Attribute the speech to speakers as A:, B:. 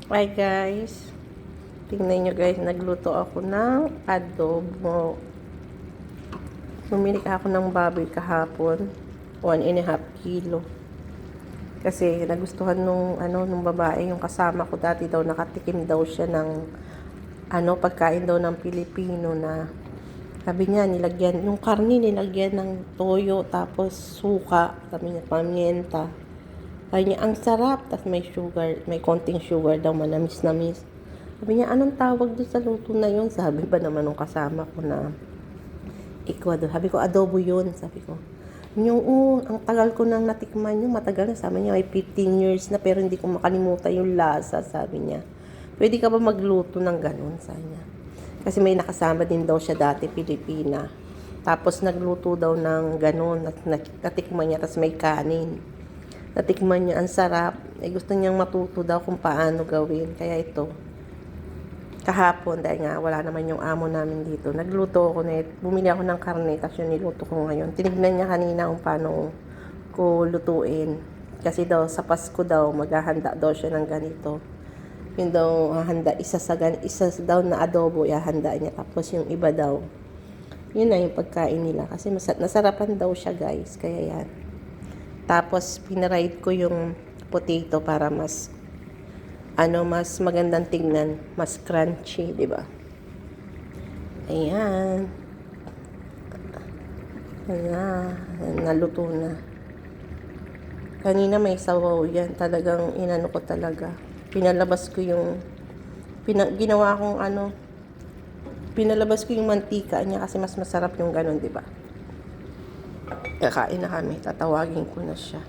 A: Hi guys, tingnan nyo guys, nagluto ako ng adobo. Bumili ako ng baboy kahapon, 1.5 kilo. Kasi nagustuhan nung babae, yung kasama ko dati daw, nakatikim daw siya ng pagkain daw ng Pilipino na sabi niya, nilagyan, yung karne nilagyan ng toyo, tapos suka, sabi niya, pamienta. Sabi niya, ang sarap. Tapos may sugar, may konting sugar daw, manamis-namis. Sabi niya, anong tawag doon sa luto na yun? Sabi ba naman nung kasama ko na Ecuador. Sabi ko, adobo yun. Sabi ko, yung, ang tagal ko nang natikman yung matagal na. Sabi niya, ay 15 years na, pero hindi ko makalimutan yung lasa. Sabi niya, pwede ka ba magluto ng ganun? Sabi niya. Kasi may nakasama din daw siya dati, Pilipina. Tapos nagluto daw ng ganun, natikman niya, tapos may kanin. Natikman niya, ang sarap. Gusto niyang matuto daw kung paano gawin. Kaya ito, kahapon, dahil nga wala naman yung amo namin dito, nagluto ako na, bumili ako ng karne, kasi yung niluto ko ngayon. Tinignan niya kanina kung paano ko lutuin. Kasi daw, sa Pasko daw, maghahanda daw siya ng ganito. Yun daw, handa, isa daw na adobo, ihahanda niya. Tapos yung iba daw, yun na yung pagkain nila. Kasi nasarapan daw siya guys, kaya yan. Tapos, pinaride ko yung potato para mas magandang tingnan, mas crunchy, di ba? Ayan. Ayan, naluto na. Kanina may sabaw yan, talagang inano ko talaga. Pinalabas ko yung, pinalabas ko yung mantika niya kasi mas masarap yung ganun, di ba? Kakain na kami, tatawagin ko na siya.